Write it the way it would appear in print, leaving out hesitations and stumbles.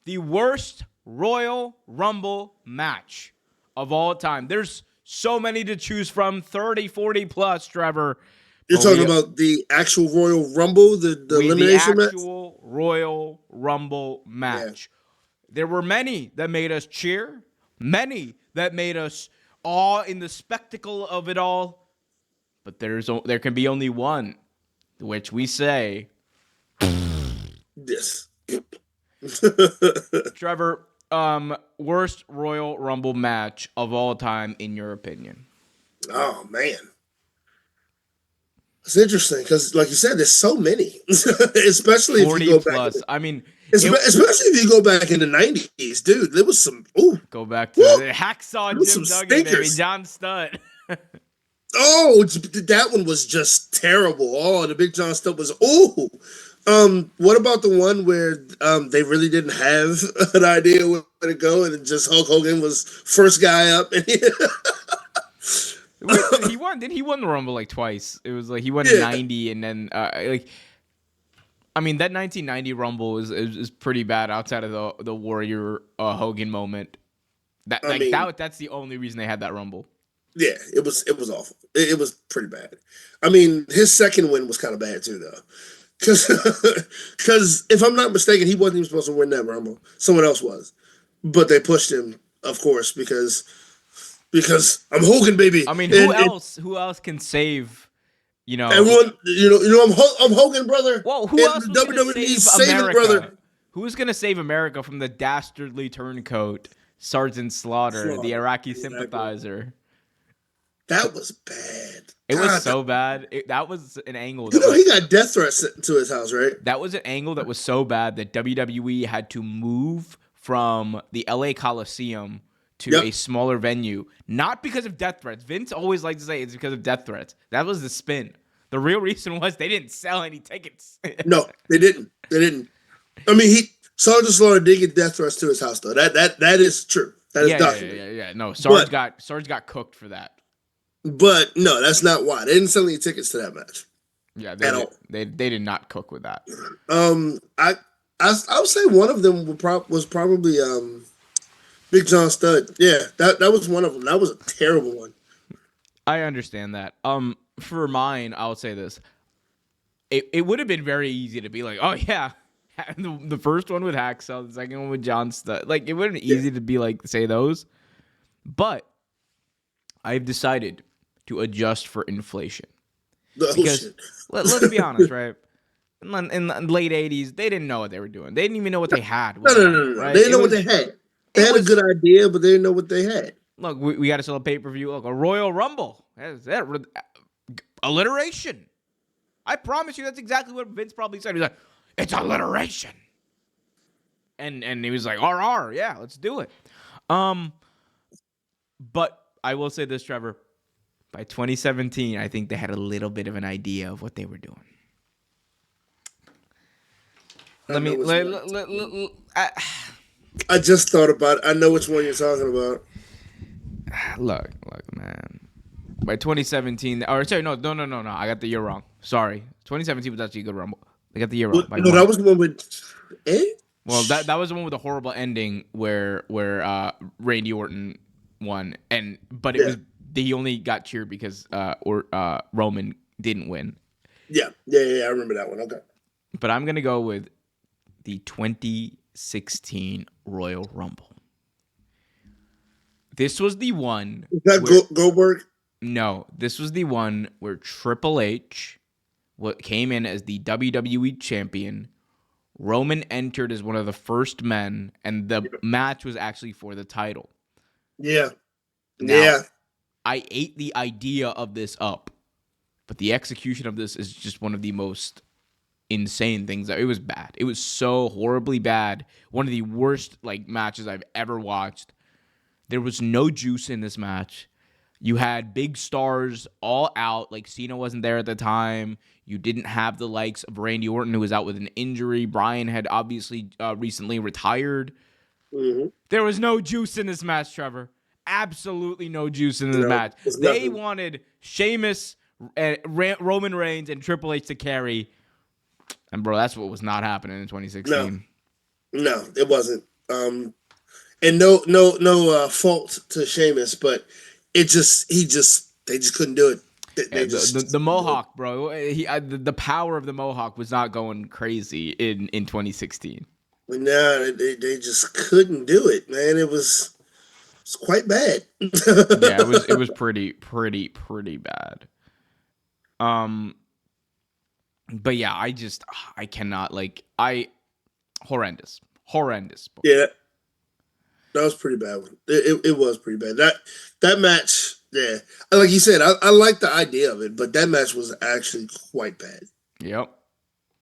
the worst Royal Rumble match of all time. There's so many to choose from, 30, 40 plus, Trevor. You're talking about the actual Royal Rumble, the elimination match? The actual Royal Rumble match. Yeah. There were many that made us cheer, many that made us awe in the spectacle of it all. But there can be only one, which we say... Yes. Trevor, worst Royal Rumble match of all time, in your opinion? Oh, man. It's interesting because, like you said, there's so many, especially if you go plus. back. I mean, especially if you go back in the '90s, dude. There was some. Ooh, go back to the Hacksaw Jim Duggan, baby, John Studd. Oh, that one was just terrible. Oh, the Big John Studd was. Ooh. What about the one where they really didn't have an idea where to go, and just Hulk Hogan was first guy up, and he won. Didn't he won the Rumble like twice? It was like he won in '90, and then like, I mean, that 1990 Rumble is pretty bad outside of the Warrior Hogan moment. That's the only reason they had that Rumble. Yeah, it was awful. It was pretty bad. I mean, his second win was kind of bad too, though. Because if I'm not mistaken, he wasn't even supposed to win that Rumble. Someone else was, but they pushed him, of course, because I'm Hogan, baby. I mean, who else can save? You know, everyone. I'm Hogan, brother. Well, who else was WWE saving America? Brother? Who's gonna save America from the dastardly turncoat Sergeant Slaughter, the Iraqi sympathizer? That was bad. It was so bad. That was an angle. He got death threats sent to his house, right? That was an angle that was so bad that WWE had to move from the LA Coliseum to a smaller venue. Not because of death threats. Vince always liked to say it's because of death threats. That was the spin. The real reason was they didn't sell any tickets. No, they didn't. I mean, Sergeant Slaughter did get death threats to his house, though. That is true. That is documented. Yeah. No, Sarge got cooked for that. But no, that's not why. They didn't sell any tickets to that match. Yeah, they did not cook with that. I would say one of them was probably Big John Studd. Yeah, that was one of them. That was a terrible one. I understand that. For mine, I'll say this. It would have been very easy to be like, oh yeah, the first one with Hacksaw, the second one with John Studd. Like, it would have been easy to be like, say those. But I've decided to adjust for inflation. Because let's be honest, right? In the late 80s, they didn't know what they were doing. They didn't even know what they had. No. Right? They didn't know what they had. They had a good idea, but they didn't know what they had. Look, we got to sell a pay-per-view. Look, a Royal Rumble. That alliteration. I promise you that's exactly what Vince probably said. He's like, it's alliteration. And he was like, RR, yeah, let's do it. But I will say this, Trevor. By 2017, I think they had a little bit of an idea of what they were doing. I just thought about it. I know which one you're talking about. Look, man. By 2017, or sorry, no. I got the year wrong. Sorry. 2017 was actually a good Rumble. I got the year wrong. No, that was the one with Well, that was the one with the horrible ending where Randy Orton won, but it was he only got cheered because Roman didn't win. Yeah, I remember that one. Okay. But I'm gonna go with the 2016 Royal Rumble. This was the one. Is that Goldberg? No, this was the one where Triple H came in as the WWE champion. Roman entered as one of the first men, and the match was actually for the title. Yeah. Now, I ate the idea of this up, but the execution of this is just one of the most insane things. It was bad. It was so horribly bad. One of the worst matches I've ever watched. There was no juice in this match. You had big stars all out. Like, Cena wasn't there at the time. You didn't have the likes of Randy Orton, who was out with an injury. Bryan had obviously recently retired. Mm-hmm. There was no juice in this match, Trevor. Absolutely no juice in this match. They wanted Sheamus, Roman Reigns, and Triple H to carry. And, bro, that's what was not happening in 2016. No, it wasn't. And no fault to Sheamus, but they just couldn't do it. Yeah, They just the Mohawk, bro. The power of the Mohawk was not going crazy in 2016. no, they just couldn't do it, man. It's quite bad. Yeah, it was pretty bad. Um, but yeah, I cannot horrendous. Yeah, that was pretty bad one. It was pretty bad. That match, yeah. Like you said, I like the idea of it, but that match was actually quite bad. Yep.